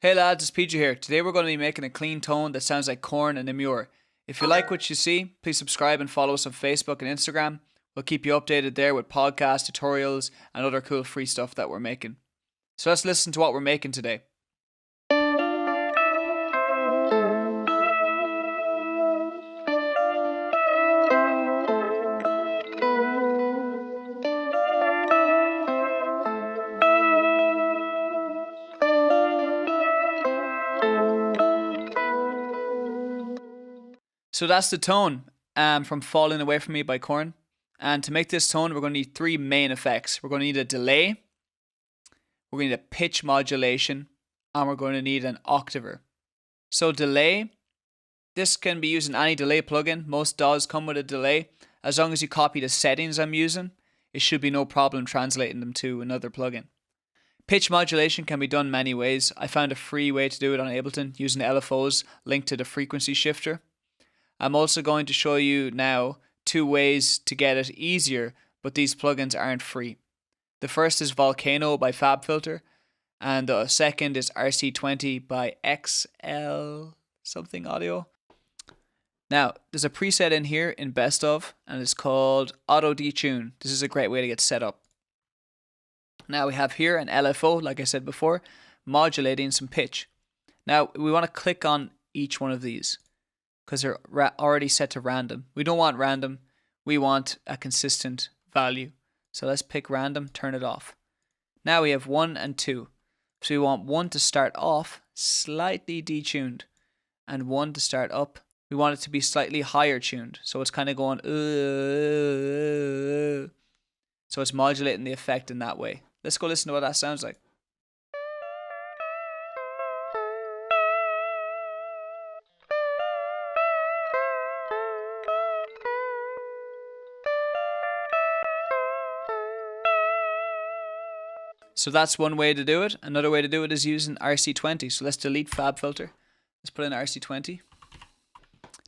Hey lads, it's PJ here. Today we're going to be making a clean tone that sounds like Korn and Emmure. If you like what you see, please subscribe and follow us on Facebook and Instagram. We'll keep you updated there with podcasts, tutorials, and other cool free stuff that we're making. So let's listen to what we're making today. So that's the tone from Falling Away From Me by Korn. And to make this tone, we're going to need three main effects. We're going to need a delay, we're going to need a pitch modulation, and we're going to need an octaver. So delay, this can be used in any delay plugin. Most DAWs come with a delay. As long as you copy the settings I'm using, it should be no problem translating them to another plugin. Pitch modulation can be done many ways. I found a free way to do it on Ableton using LFOs linked to the frequency shifter. I'm also going to show you now two ways to get it easier, but these plugins aren't free. The first is Volcano by FabFilter, and the second is RC20 by XL something audio. Now, there's a preset in here in Best Of, and it's called Auto Detune. This is a great way to get set up. Now we have here an LFO, like I said before, modulating some pitch. Now we want to click on each one of these, because they're already set to random. We don't want random, we want a consistent value. So let's pick random, turn it off. Now we have 1 and 2. So we want 1 to start off slightly detuned, and 1 to start up. We want it to be slightly higher tuned. So it's kind of going, so it's modulating the effect in that way. Let's go listen to what that sounds like. So that's one way to do it. Another way to do it is using RC20. So let's delete FabFilter. Let's put in RC20.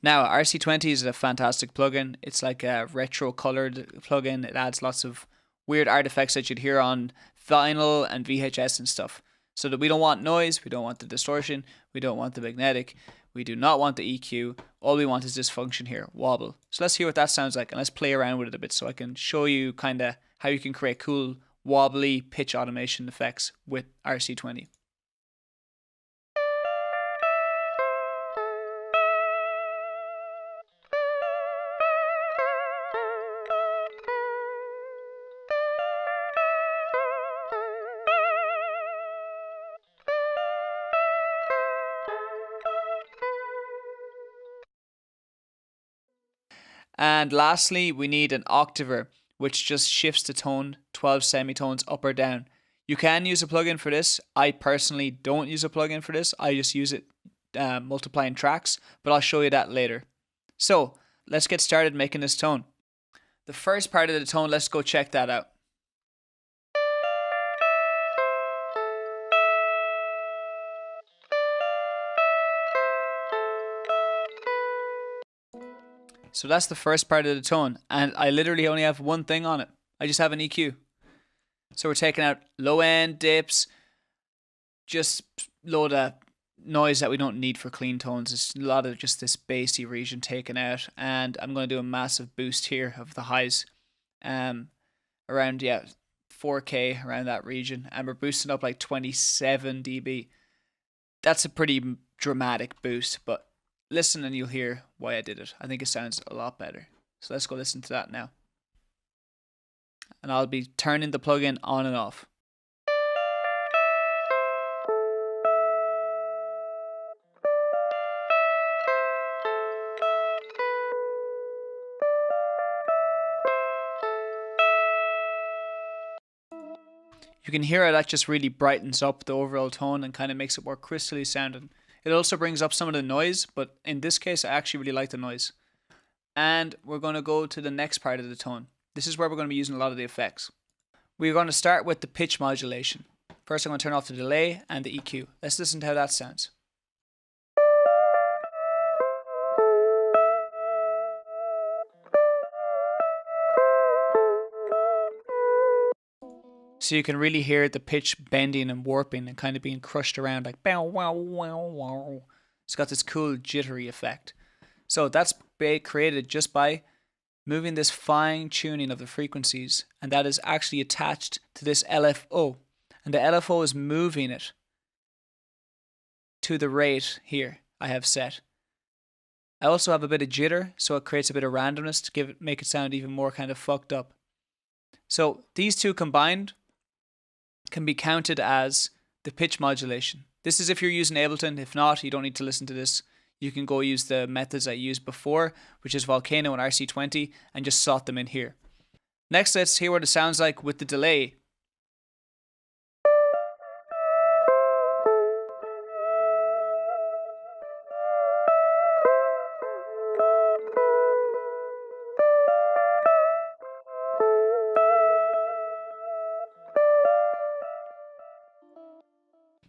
Now, RC20 is a fantastic plugin. It's like a retro colored plugin. It adds lots of weird artifacts that you'd hear on vinyl and VHS and stuff. So that we don't want noise, we don't want the distortion, we don't want the magnetic, we do not want the EQ. All we want is this function here, wobble. So let's hear what that sounds like, and let's play around with it a bit so I can show you kind of how you can create cool wobbly pitch automation effects with RC20. And lastly, we need an octaver, which just shifts the tone 12 semitones up or down. You can use a plugin for this. I personally don't use a plugin for this. I just use it multiplying tracks, but I'll show you that later. So let's get started making this tone. The first part of the tone, let's go check that out. So that's the first part of the tone, and I literally only have one thing on it. I just have an EQ. So we're taking out low end dips, just load of noise that we don't need for clean tones. It's a lot of just this bassy region taken out, and I'm going to do a massive boost here of the highs, around 4K around that region, and we're boosting up like 27 dB. That's a pretty dramatic boost, but listen and you'll hear why I did it. I think it sounds a lot better. So let's go listen to that now. And I'll be turning the plugin on and off. You can hear how that just really brightens up the overall tone and kind of makes it more crystally sounding. It also brings up some of the noise, but in this case, I actually really like the noise. And we're going to go to the next part of the tone. This is where we're going to be using a lot of the effects. We're going to start with the pitch modulation. First, I'm going to turn off the delay and the EQ. Let's listen to how that sounds. So you can really hear the pitch bending and warping and kind of being crushed around like bow wow wow wow. It's got this cool jittery effect. So that's created just by moving this fine tuning of the frequencies, and that is actually attached to this LFO, and the LFO is moving it to the rate here I have set. I also have a bit of jitter, so it creates a bit of randomness to make it sound even more kind of fucked up. So these two combined can be counted as the pitch modulation. This is if you're using Ableton. If not, you don't need to listen to this. You can go use the methods I used before, which is Volcano and RC20, and just slot them in here. Next, let's hear what it sounds like with the delay.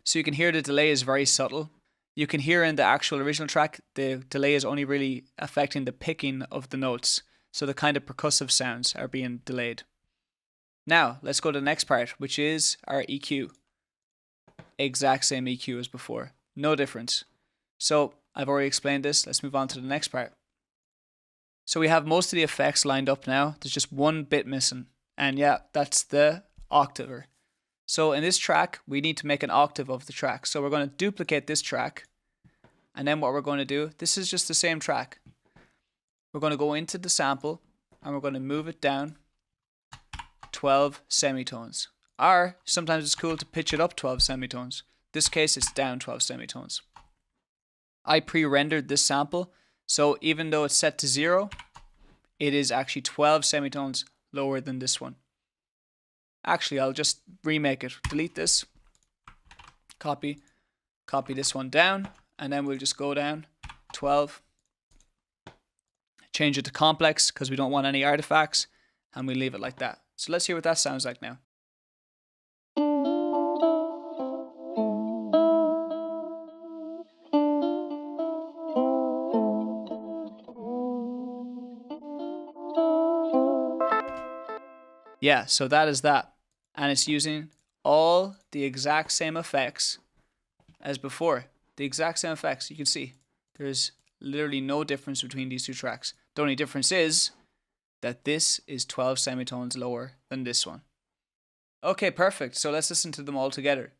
So you can hear the delay is very subtle. You can hear in the actual original track, the delay is only really affecting the picking of the notes. So the kind of percussive sounds are being delayed. Now, let's go to the next part, which is our EQ. Exact same EQ as before. No difference. So I've already explained this. Let's move on to the next part. So we have most of the effects lined up now. There's just one bit missing. And yeah, that's the octaver. So in this track, we need to make an octave of the track. So we're going to duplicate this track. And then what we're going to do, this is just the same track. We're going to go into the sample and we're going to move it down 12 semitones. Or sometimes it's cool to pitch it up 12 semitones. In this case, it's down 12 semitones. I pre-rendered this sample. So even though it's set to 0, it is actually 12 semitones lower than this one. Actually, I'll just remake it. Delete this. Copy this one down. And then we'll just go down 12. Change it to complex because we don't want any artifacts. And we leave it like that. So let's hear what that sounds like now. Yeah, so that is that. And it's using all the exact same effects as before. The exact same effects. You can see there's literally no difference between these two tracks. The only difference is that this is 12 semitones lower than this one. Okay, perfect. So let's listen to them all together.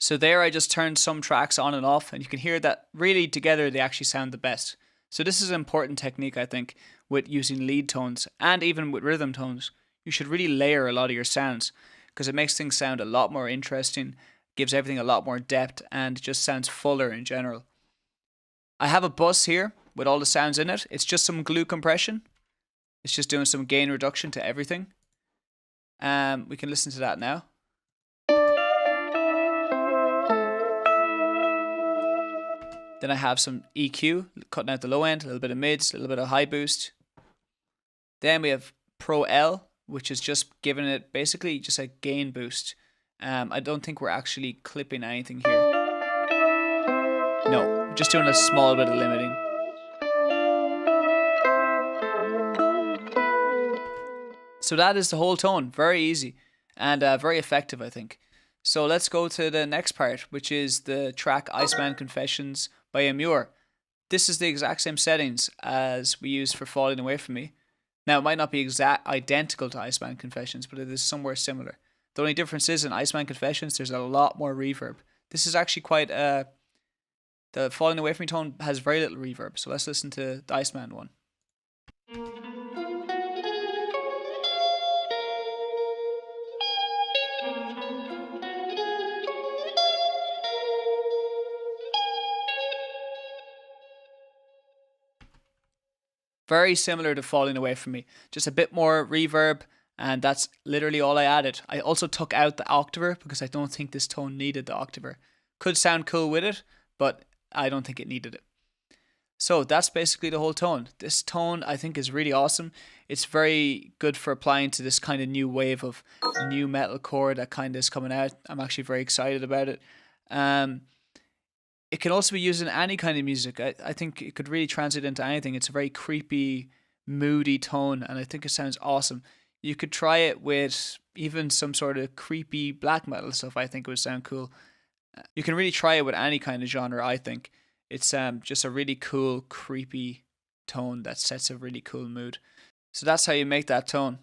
So there I just turned some tracks on and off, and you can hear that really together they actually sound the best. So this is an important technique, I think, with using lead tones and even with rhythm tones. You should really layer a lot of your sounds because it makes things sound a lot more interesting, gives everything a lot more depth, and just sounds fuller in general. I have a bus here with all the sounds in it. It's just some glue compression. It's just doing some gain reduction to everything. We can listen to that now. Then I have some EQ, cutting out the low end, a little bit of mids, a little bit of high boost. Then we have Pro L, which is just giving it basically just a gain boost. I don't think we're actually clipping anything here. No, just doing a small bit of limiting. So that is the whole tone. Very easy and very effective, I think. So let's go to the next part, which is the track Iceman Confessions by Emmure. This is the exact same settings as we used for Falling Away From Me. Now, it might not be identical to Iceman Confessions, but it is somewhere similar. The only difference is in Iceman Confessions, there's a lot more reverb. This is actually quite... the Falling Away From Me tone has very little reverb, so let's listen to the Iceman one. Very similar to Falling Away From Me. Just a bit more reverb And that's literally all I added. I also took out the octaver because I don't think this tone needed the octaver. Could sound cool with it, but I don't think it needed it. So that's basically the whole tone. This tone I think is really awesome. It's very good for applying to this kind of new wave of new metalcore that kind of is coming out. I'm actually very excited about it. It can also be used in any kind of music. I think it could really translate into anything. It's a very creepy, moody tone, and I think it sounds awesome. You could try it with even some sort of creepy black metal stuff. I think it would sound cool. You can really try it with any kind of genre, I think. It's just a really cool, creepy tone that sets a really cool mood. So that's how you make that tone.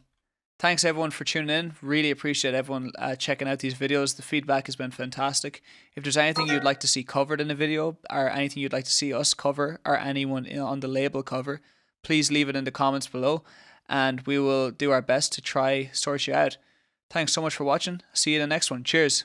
Thanks everyone for tuning in. Really appreciate everyone checking out these videos. The feedback has been fantastic. If there's anything you'd like to see covered in a video, or anything you'd like to see us cover, or anyone on the label cover, please leave it in the comments below, and we will do our best to try sort you out. Thanks so much for watching. See you in the next one. Cheers.